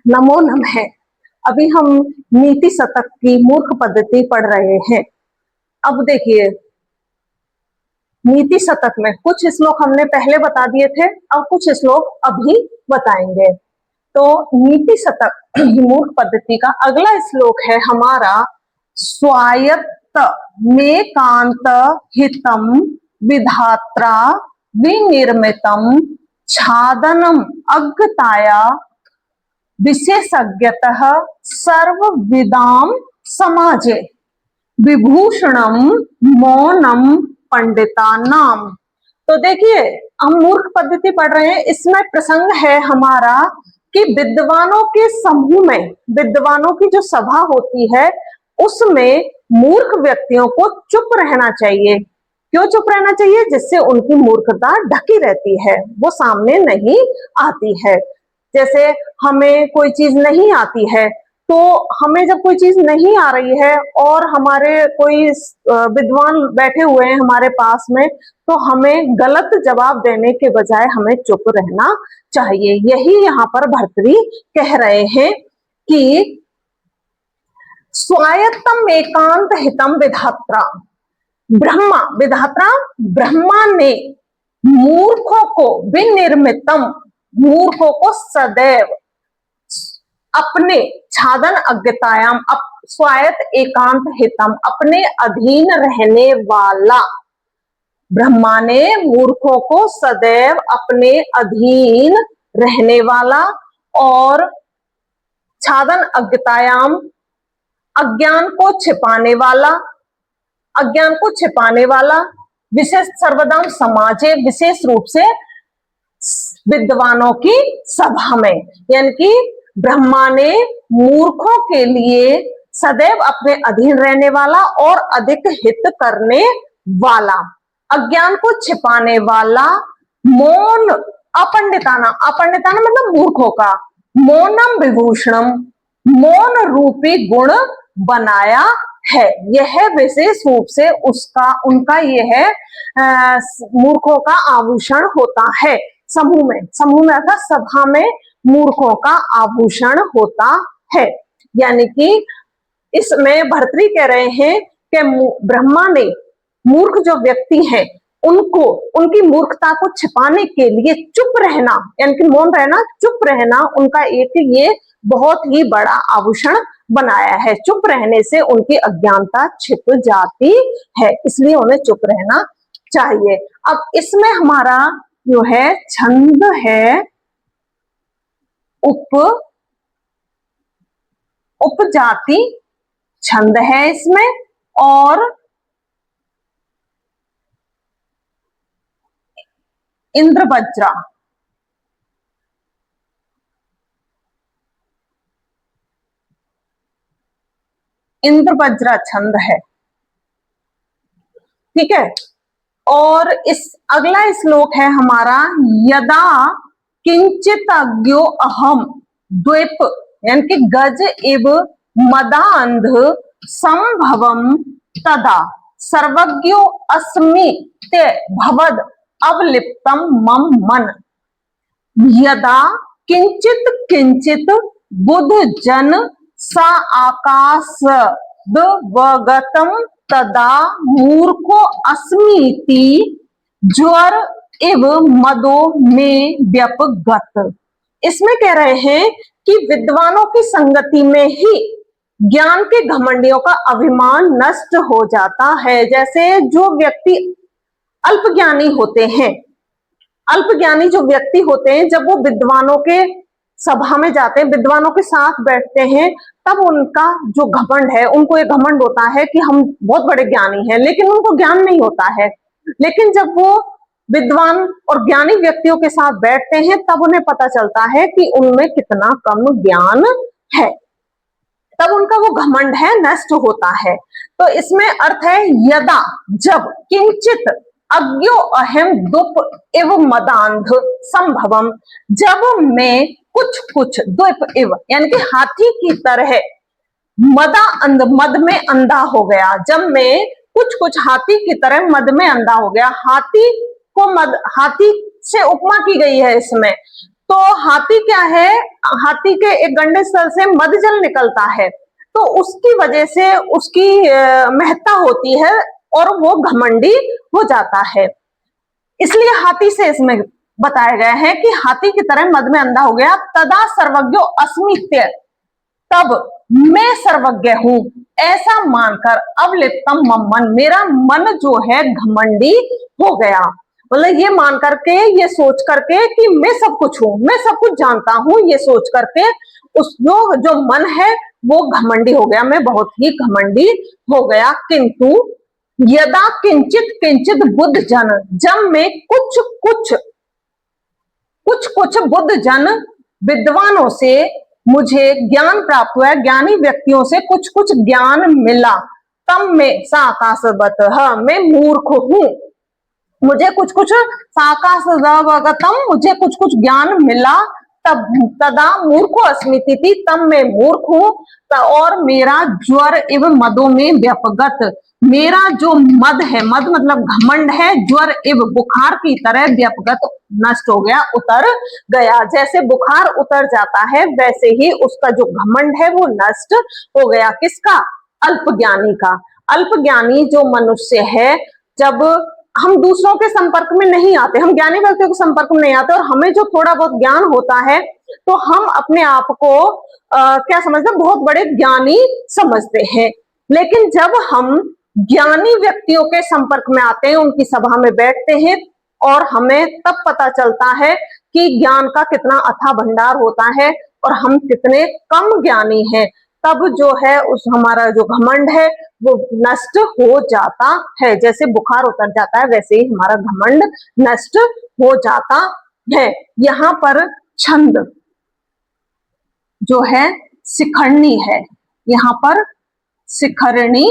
नमो नमः। अभी हम नीति शतक की मूर्ख पद्धति पढ़ रहे हैं। अब देखिए, नीति शतक में कुछ श्लोक हमने पहले बता दिए थे और कुछ श्लोक अभी बताएंगे। तो नीति शतक की मूर्ख पद्धति का अगला श्लोक है हमारा, स्वायत्त में कांत हितम विधात्रा विनिर्मितम छादनम अज्ञताया विशेषज्ञतः सर्वविदाम समाजे विभूषणम मौनम पंडितानाम। तो देखिए, हम मूर्ख पद्धति पढ़ रहे हैं। इसमें प्रसंग है हमारा कि विद्वानों के समूह में, विद्वानों की जो सभा होती है उसमें मूर्ख व्यक्तियों को चुप रहना चाहिए। क्यों चुप रहना चाहिए? जिससे उनकी मूर्खता ढकी रहती है, वो सामने नहीं आती है। जैसे हमें कोई चीज नहीं आती है, तो हमें जब कोई चीज नहीं आ रही है और हमारे कोई विद्वान बैठे हुए हैं हमारे पास में, तो हमें गलत जवाब देने के बजाय हमें चुप रहना चाहिए। यही यहाँ पर भर्तृ कह रहे हैं कि स्वायत्तम एकांत हितम विधात्रा, ब्रह्मा ने मूर्खों को विनिर्मितम, मूर्खों को सदैव अपने छादन अज्ञतायाम, स्वायत्त एकांत हितम, अपने अधीन रहने वाला, ब्रह्मा ने मूर्खों को सदैव अपने अधीन रहने वाला और छादन अज्ञतायाम, अज्ञान को छिपाने वाला, अज्ञान को छिपाने वाला, विशेष सर्वदाम समाजे, विशेष रूप से विद्वानों की सभा में, यानी कि ब्रह्मा ने मूर्खों के लिए सदैव अपने अधीन रहने वाला और अधिक हित करने वाला, अज्ञान को छिपाने वाला, मौन अपंडिताना, अपंडिताना मतलब मूर्खों का, मौनम विभूषणम, मौन रूपी गुण बनाया है। यह विशेष रूप से उनका यह मूर्खों का आभूषण होता है। समूह में अर्थात सभा में मूर्खों का आभूषण होता है। यानी कि इसमें भर्तृ कह रहे हैं कि ब्रह्मा ने मूर्ख जो व्यक्ति हैं उनको, उनकी मूर्खता को छिपाने के लिए चुप रहना, यानी कि मौन रहना, चुप रहना, उनका एक ये बहुत ही बड़ा आभूषण बनाया है। चुप रहने से उनकी अज्ञानता छिप जाती है, इसलिए उन्हें चुप रहना चाहिए। अब इसमें हमारा जो है छंद है उपजाति छंद है इसमें, और इंद्रवज्रा, इंद्रवज्रा छंद है, ठीक है। और इस अगला श्लोक है हमारा, यदा किंचित अज्ञो अहम द्वीप, यानी कि गज इव मदांध संभवम तदा सर्वज्ञो अस्मि ते भवद अवलिप्तम मम मन। यदा किंचित किंचित बुध जन सा आकाश वगतम तदा मूर्खो अस्मीति ज्वर इव मदो में व्यपगत। इसमें कह रहे हैं कि विद्वानों की संगति में ही ज्ञान के घमंडियों का अभिमान नष्ट हो जाता है। जैसे जो व्यक्ति अल्पज्ञानी होते हैं, अल्पज्ञानी जो व्यक्ति होते हैं, जब वो विद्वानों के सभा में जाते हैं, विद्वानों के साथ बैठते हैं, तब उनका जो घमंड है, उनको ये घमंड होता है कि हम बहुत बड़े ज्ञानी हैं, लेकिन उनको ज्ञान नहीं होता है। लेकिन जब वो विद्वान और ज्ञानी व्यक्तियों के साथ बैठते हैं, तब उन्हें पता चलता है कि उनमें कितना कम ज्ञान है, तब उनका वो घमंड है नष्ट होता है। तो इसमें अर्थ है यदा, जब, किंचित अज्ञो अहम दुप एव मदांध संभवम, जब मैं कुछ कुछ, द्वीप इव यानी कि हाथी की तरह, मदा अंध, मद में अंधा हो गया, जब मैं कुछ कुछ हाथी की तरह मद में अंधा हो गया। हाथी को हाथी से उपमा की गई है इसमें, तो हाथी क्या है, हाथी के एक गंडे स्थल से मद जल निकलता है, तो उसकी वजह से उसकी महत्ता होती है और वो घमंडी हो जाता है। इसलिए हाथी से इसमें बताया गया है कि हाथी की तरह मद में अंधा हो गया। तदा सर्वज्ञो अस्मित्य, तब मैं सर्वज्ञ हूं ऐसा मानकर अवलिप्तम मम्मन, मेरा मन जो है घमंडी हो गया। मतलब ये मान करके, ये सोच करके कि मैं सब कुछ हूं, मैं सब कुछ जानता हूं, ये सोच करके उस जो मन है वो घमंडी हो गया, मैं बहुत ही घमंडी हो गया। किंतु यदा किंचित किंचित बुद्ध जन, जब मैं कुछ कुछ बुद्ध जन विद्वानों से मुझे ज्ञान प्राप्त हुआ, ज्ञानी व्यक्तियों से कुछ कुछ ज्ञान मिला, तब मैं साकाशवत, मैं मूर्ख हूं, मुझे कुछ कुछ साकाशवगतम, मुझे कुछ कुछ ज्ञान मिला, तब तदा मूर्खो अस्मिति थी, तब मैं मूर्ख हूं, और मेरा ज्वर एवं मदों में व्यपगत, मेरा जो मद है, मद मतलब घमंड है, ज्वर एवं बुखार की तरह व्यपगत नष्ट हो गया, उतर गया। जैसे बुखार उतर जाता है वैसे ही उसका जो घमंड है वो नष्ट हो गया। किसका? अल्पज्ञानी का। अल्पज्ञानी जो मनुष्य है, जब हम दूसरों के संपर्क में नहीं आते, हम ज्ञानी व्यक्तियों के संपर्क में नहीं आते और हमें जो थोड़ा बहुत ज्ञान होता है तो हम अपने आप को क्या समझते हैं, बहुत बड़े ज्ञानी समझते हैं। लेकिन जब हम ज्ञानी व्यक्तियों के संपर्क में आते हैं, उनकी सभा में बैठते हैं, और हमें तब पता चलता है कि ज्ञान का कितना अथाह भंडार होता है और हम कितने कम ज्ञानी हैं, तब जो है उस हमारा जो घमंड है वो नष्ट हो जाता है। जैसे बुखार उतर जाता है वैसे ही हमारा घमंड नष्ट हो जाता है। यहाँ पर छंद जो है शिखरणी है, यहाँ पर शिखरणी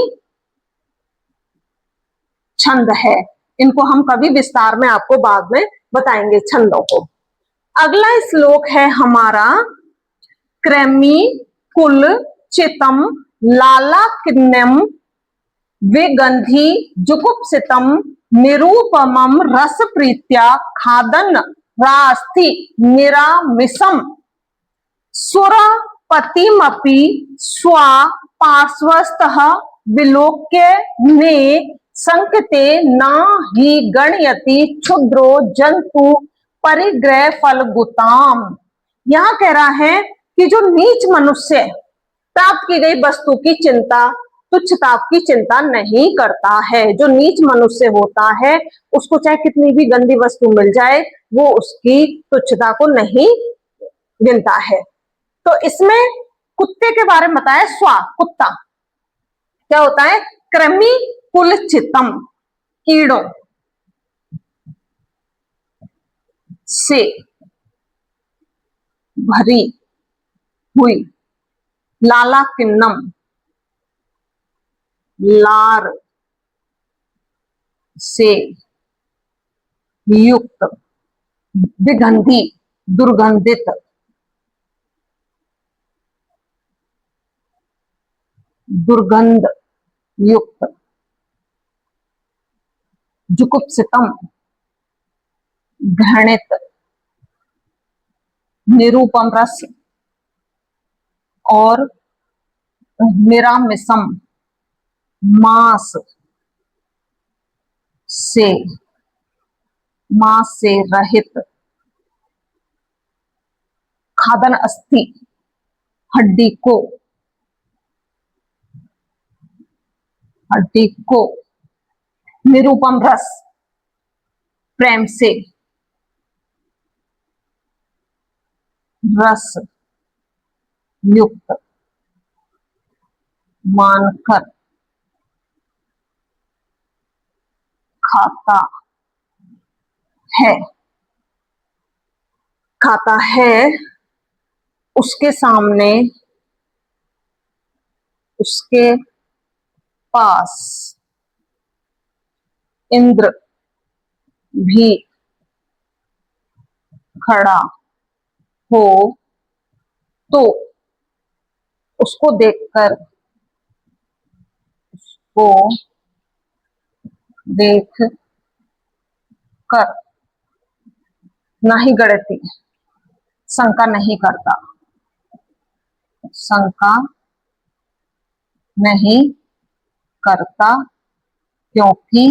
छंद है। इनको हम कभी विस्तार में आपको बाद में बताएंगे छंदों को। अगला श्लोक है हमारा क्रमी कुल चितम लाला किन्नम विगंधी जुगुप्सितम निरूपमम रस प्रीत्या खादन रास्ति निरामिसम सुर पतिमपि स्वा पार्श्वस्थः विलोक्य ने संकते न ही गणयति क्षुद्रो जंतु परिग्रह फलगुताम। यहां कह रहा है कि जो नीच मनुष्य प्राप्त की गई वस्तु की चिंता, तुच्छता की चिंता नहीं करता है, जो नीच मनुष्य होता है उसको चाहे कितनी भी गंदी वस्तु मिल जाए वो उसकी तुच्छता को नहीं गिनता है। तो इसमें कुत्ते के बारे में बताया, स्वा कुत्ता क्या होता है, कृमि कुलचितम कीड़ों से भरी हुई, लाला किन्नम लार से युक्त, विगंधी दुर्गंधित, दुर्गंध युक्त, जुगुप्सितम घृणित, निरूपम रस और निरामिसम मांस से, मांस से रहित, खादन अस्थि हड्डी को, हड्डी को, निरूपम रस प्रेम से, रस युक्त मानकर खाता है, खाता है उसके सामने, उसके पास इंद्र भी खड़ा हो तो उसको देखकर, उसको देख कर, ना ही गणती शंका नहीं करता, शंका नहीं करता, क्योंकि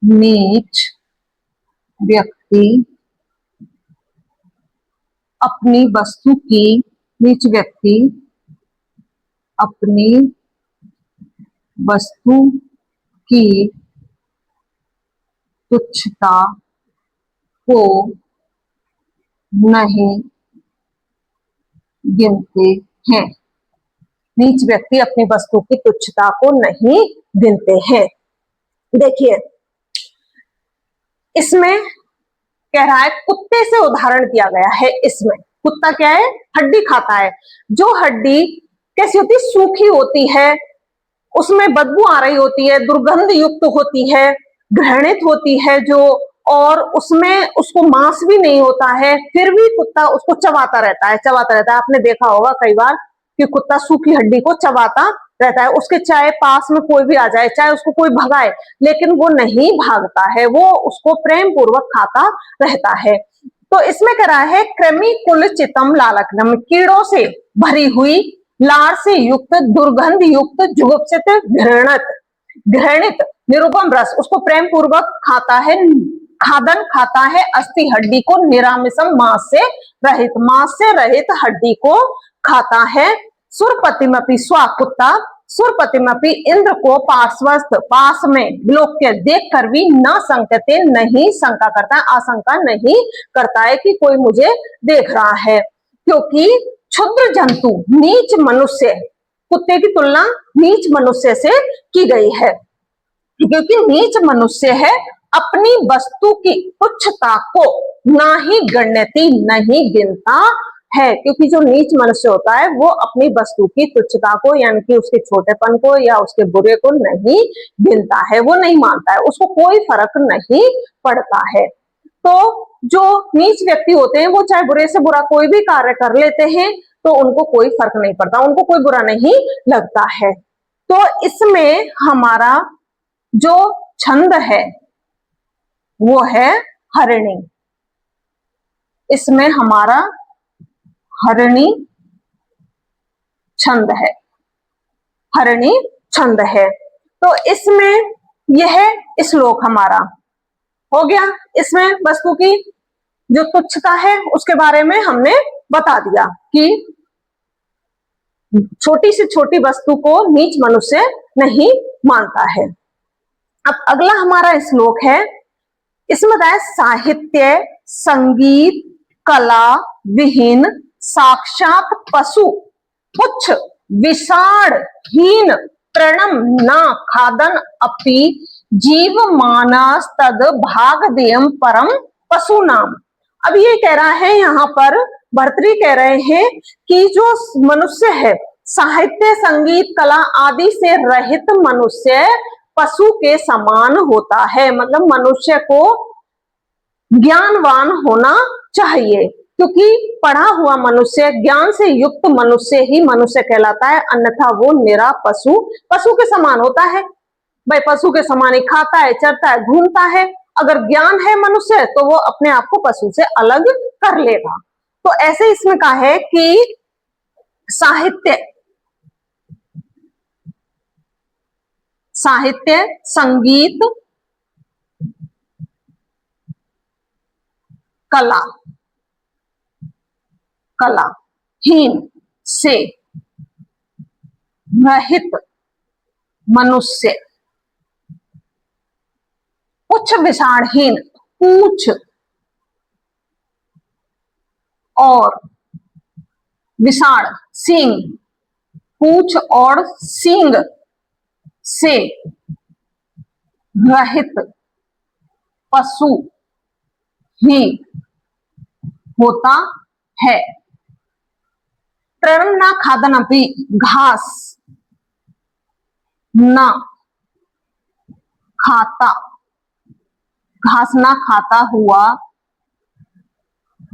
नीच व्यक्ति अपनी वस्तु की, नीच व्यक्ति अपनी वस्तु की तुच्छता को नहीं गिनते हैं। नीच व्यक्ति अपनी वस्तु की तुच्छता को नहीं गिनते हैं। देखिए इसमें कह रहा है, कुत्ते से उदाहरण दिया गया है। इसमें कुत्ता क्या है, हड्डी खाता है। जो हड्डी कैसी होती है, सूखी होती है, उसमें बदबू आ रही होती है, दुर्गंध युक्त होती है, घृणित होती है जो, और उसमें उसको मांस भी नहीं होता है, फिर भी कुत्ता उसको चबाता रहता है, चबाता रहता है। आपने देखा होगा कई बार कि कुत्ता सूखी हड्डी को चबाता रहता है। उसके चाहे पास में कोई भी आ जाए, चाहे उसको कोई भगाए, लेकिन वो नहीं भागता है, वो उसको प्रेम पूर्वक खाता रहता है। तो इसमें कह रहा है, कृमि कुल चितम लालकनम, कीड़ों से भरी हुई, लार से युक्त, दुर्गंध युक्त, जुगुप्सित, घृणित निरुपम रस, उसको प्रेम पूर्वक खाता है, खादन खाता है, अस्थि हड्डी को, निरामिषम मांस से रहित हड्डी को खाता है। सुरपतिमपि स्वा, कुत्ता सुरपतिमपि इंद्र को पार्श्वस्थ, पास में, विलोक्य देख कर भी न संकते, नहीं शंका करता है, आशंका नहीं करता है कि कोई मुझे देख रहा है। क्योंकि क्षुद्र जंतु नीच मनुष्य, कुत्ते की तुलना नीच मनुष्य से की गई है, क्योंकि नीच मनुष्य है, अपनी वस्तु की तुच्छता को ना ही गण्यति, नहीं गिनता है। क्योंकि जो नीच मनुष्य होता है वो अपनी वस्तु की तुच्छता को, यानी कि उसके छोटेपन को या उसके बुरे को नहीं गिनता है, वो नहीं मानता है, उसको कोई फर्क नहीं पड़ता है। तो जो नीच व्यक्ति होते हैं वो चाहे बुरे से बुरा कोई भी कार्य कर लेते हैं तो उनको कोई फर्क नहीं पड़ता, उनको कोई बुरा नहीं लगता है। तो इसमें हमारा जो छंद है वो है हरिणी। इसमें हमारा हरिणी छंद है, हरिणी छंद है। तो इसमें यह श्लोक हमारा हो गया। इसमें वस्तु की जो तुच्छता है उसके बारे में हमने बता दिया कि छोटी से छोटी वस्तु को नीच मनुष्य नहीं मानता है। अब अगला हमारा श्लोक है, इसमें बताया, साहित्य संगीत कला विहीन साक्षात पशु पुच्छ विषाण हीन तृणम न खादन अपि जीव मानस तद भागदेयम परम पशु नाम। अब ये कह रहा है, यहाँ पर भर्तृहरि कह रहे हैं कि जो मनुष्य है, साहित्य संगीत कला आदि से रहित मनुष्य पशु के समान होता है। मतलब मनुष्य को ज्ञानवान होना चाहिए, क्योंकि पढ़ा हुआ मनुष्य, ज्ञान से युक्त मनुष्य ही मनुष्य कहलाता है, अन्यथा वो निरा पशु, पशु के समान होता है। भाई पशु के समान ही खाता है, चरता है, घूमता है। अगर ज्ञान है मनुष्य तो वो अपने आप को पशु से अलग कर लेगा। तो ऐसे इसमें कहा है कि साहित्य संगीत कला हीन से रहित मनुष्य, पुच्छ विषाणहीन, पूछ और विषाण सींग, पूछ और सींग से रहित पशु ही होता है। तृण न खादन अपि, घास न खाता, घास न खाता हुआ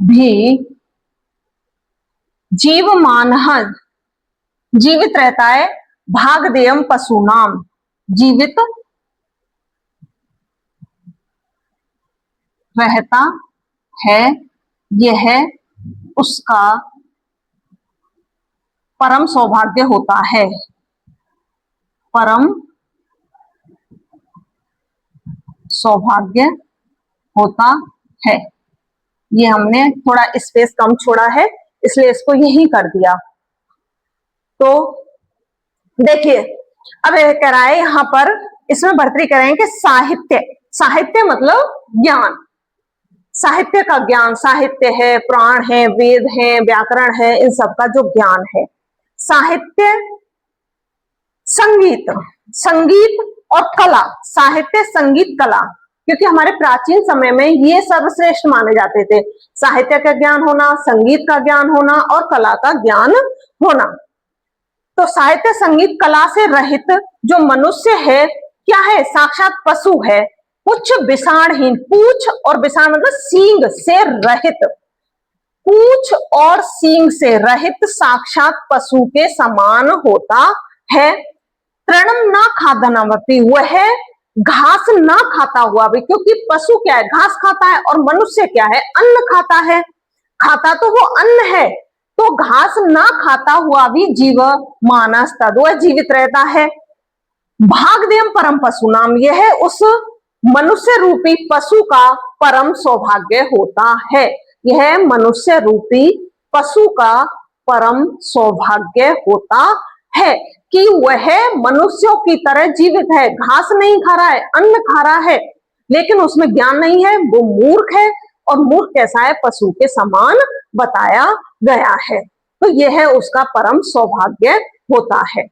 भी जीवमान, जीवित रहता है, भागदेयम पशु नाम, जीवित रहता है, यह उसका परम सौभाग्य होता है। परम सौभाग्य होता है। ये हमने थोड़ा स्पेस कम छोड़ा है, इसलिए इसको यही कर दिया। तो देखिए, अब यह कह रहा है यहां पर, इसमें बढ़तरी करें कि साहित्य, साहित्य मतलब ज्ञान, साहित्य का ज्ञान, साहित्य है, पुराण है, वेद है, व्याकरण है, इन सब का जो ज्ञान है। साहित्य, संगीत, संगीत और कला, साहित्य, संगीत, कला, क्योंकि हमारे प्राचीन समय में ये सर्वश्रेष्ठ माने जाते थे, साहित्य का ज्ञान होना, संगीत का ज्ञान होना और कला का ज्ञान होना। तो साहित्य, संगीत, कला से रहित जो मनुष्य है, क्या है? साक्षात पशु है, पुच्छ विषाणहीन, पूछ और विषाण मतलब सींग से रहित, पूछ और सींग से रहित साक्षात पशु के समान होता है। तृणम ना खादनवती, वह घास ना खाता हुआ भी, क्योंकि पशु क्या है? घास खाता है, और मनुष्य क्या है? अन्न खाता है। खाता तो वो अन्न है, तो घास ना खाता हुआ भी जीव मानस तद, वह जीवित रहता है। भाग्यम परम पशु नाम, यह उस मनुष्य रूपी पशु का परम सौभाग्य होता है। यह मनुष्य रूपी पशु का परम सौभाग्य होता है कि वह मनुष्यों की तरह जीवित है, घास नहीं खा रहा है, अन्न खा रहा है, लेकिन उसमें ज्ञान नहीं है, वो मूर्ख है। और मूर्ख कैसा है? पशु के समान बताया गया है। तो यह उसका परम सौभाग्य होता है।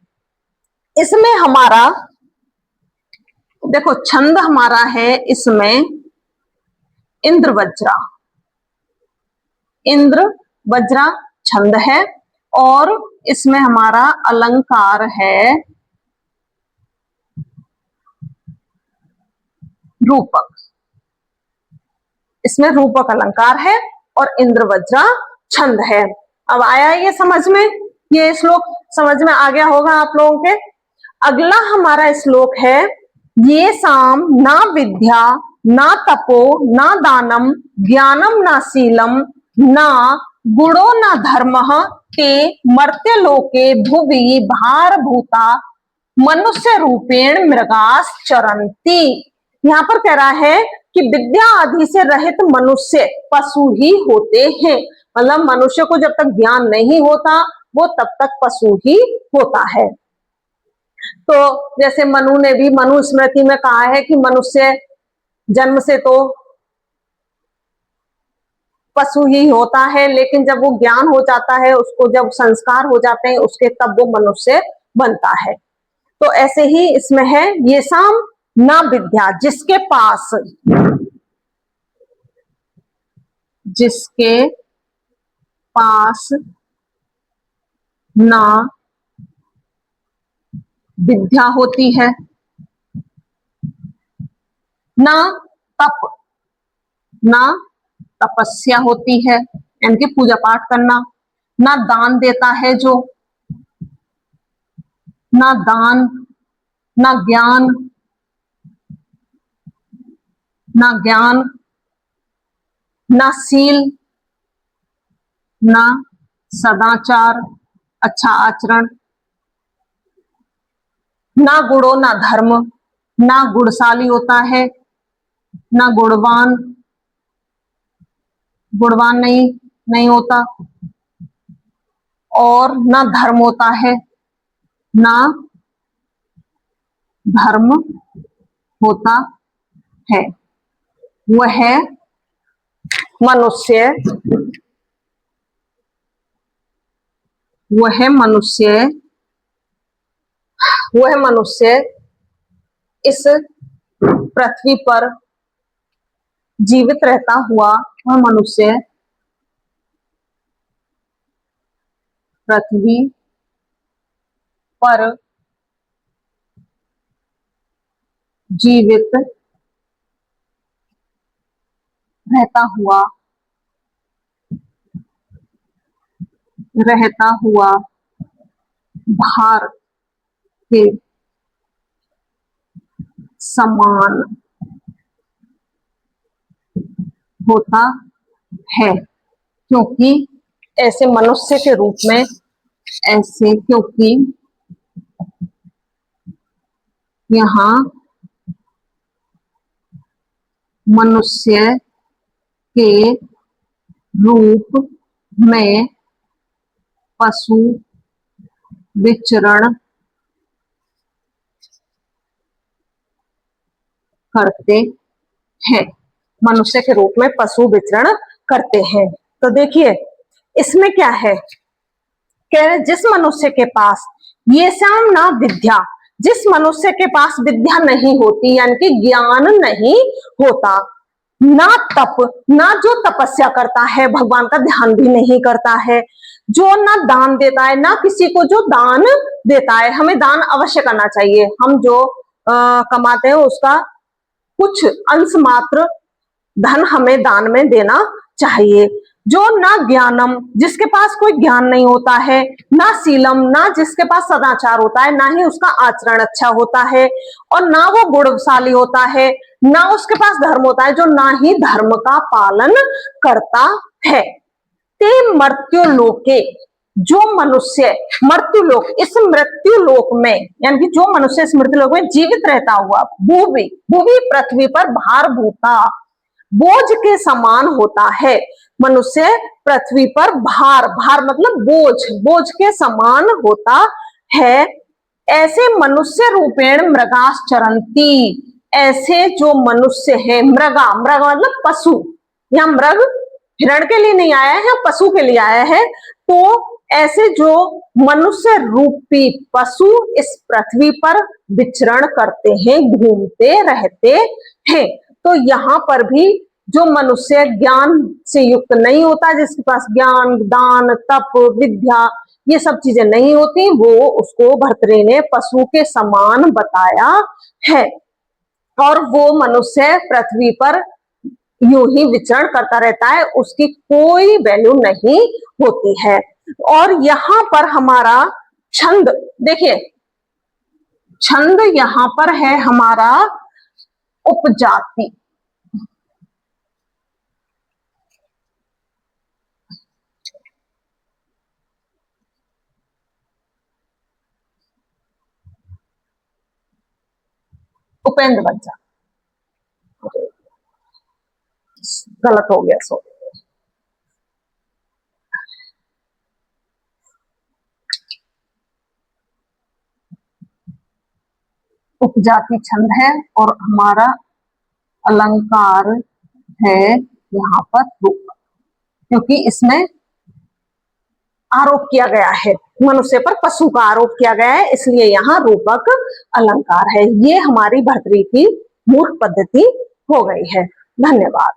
इसमें हमारा देखो छंद हमारा है, इसमें इंद्र वज्रा, इंद्र वज्रा छंद है, और इसमें हमारा अलंकार है रूपक, इसमें रूपक अलंकार है और इंद्र वज्रा छंद है। अब आया ये समझ में? ये श्लोक समझ में आ गया होगा आप लोगों के। अगला हमारा श्लोक है, ये साम ना विद्या ना तपो ना दानम ज्ञानम ना शीलम ना गुणो ना धर्म ते मर्त्य लोके भुवि भार भूता मनुष्य रूपेण मृगास चरंती। यहाँ पर कह रहा है कि विद्या आदि से रहित मनुष्य पशु ही होते हैं, मतलब मनुष्य को जब तक ज्ञान नहीं होता वो तब तक पशु ही होता है। तो जैसे मनु ने भी मनु स्मृति में कहा है कि मनुष्य जन्म से तो पशु ही होता है, लेकिन जब वो ज्ञान हो जाता है, उसको जब संस्कार हो जाते हैं उसके, तब वो मनुष्य बनता है। तो ऐसे ही इसमें है, ये साम ना विद्या, जिसके पास, जिसके पास ना विद्या होती है, ना तप, ना तपस्या होती है, इनकी पूजा पाठ करना, ना दान देता है जो, ना दान, ना ज्ञान, ना ज्ञान, ना शील, ना सदाचार, अच्छा आचरण, ना गुणों ना धर्म, ना गुणशाली होता है, ना गुणवान, गुणवान नहीं होता, और ना धर्म होता है, ना धर्म होता है। वह मनुष्य, वह मनुष्य, वह मनुष्य इस पृथ्वी पर जीवित रहता हुआ, वह मनुष्य पृथ्वी पर जीवित रहता हुआ, रहता हुआ भार के समान होता हैं, क्योंकि ऐसे मनुष्य के रूप में, ऐसे क्योंकि यहाँ मनुष्य के रूप में पशु विचरण करते हैं, मनुष्य के रूप में पशु विचरण करते हैं। तो देखिए इसमें क्या है कि जिस मनुष्य के पास ये श्याम ना विद्या, जिस मनुष्य के पास विद्या नहीं होती यानी कि ज्ञान नहीं होता, ना तप, ना जो तपस्या करता है, भगवान का ध्यान भी नहीं करता है, जो ना दान देता है, ना किसी को जो दान देता है। हमें दान अवश्य करना चाहिए, हम जो कमाते हैं उसका कुछ अंश मात्र धन हमें दान में देना चाहिए। जो ना ज्ञानम, जिसके पास कोई ज्ञान नहीं होता है, ना शीलम, ना जिसके पास सदाचार होता है, ना ही उसका आचरण अच्छा होता है, और ना वो गुणशाली होता है, ना उसके पास धर्म होता है, जो ना ही धर्म का पालन करता है। ते मृत्यु लोके, जो मनुष्य मृत्यु लोक, इस मृत्यु लोक में यानी कि जो मनुष्य इस मृत्यु लोक में जीवित रहता हुआ भूवि, भूवि पृथ्वी पर भार भूता, बोझ के समान होता है। मनुष्य पृथ्वी पर भार, भार मतलब बोझ, बोझ के समान होता है। ऐसे मनुष्य रूपेण मृगाश्चरंती, ऐसे जो मनुष्य है, मृगा, मृग मतलब पशु, यहाँ मृग हिरण के लिए नहीं आया है, पशु के लिए आया है। तो ऐसे जो मनुष्य रूपी पशु इस पृथ्वी पर विचरण करते हैं, घूमते रहते हैं। तो यहाँ पर भी जो मनुष्य ज्ञान से युक्त नहीं होता, जिसके पास ज्ञान, दान, तप, विद्या ये सब चीजें नहीं होती, वो उसको भर्तृहरि ने पशु के समान बताया है। और वो मनुष्य पृथ्वी पर यूं ही विचरण करता रहता है, उसकी कोई वैल्यू नहीं होती है। और यहां पर हमारा छंद देखिए, छंद यहां पर है हमारा उपजाति, उपेंद्र बच्चा, गलत हो गया सो। उपजाति छंद है और हमारा अलंकार है यहाँ पर रूपक, क्योंकि इसमें आरोप किया गया है, मनुष्य पर पशु का आरोप किया गया है, इसलिए यहाँ रूपक अलंकार है। ये हमारी भर्तृहरि की मूल पद्धति हो गई है। धन्यवाद।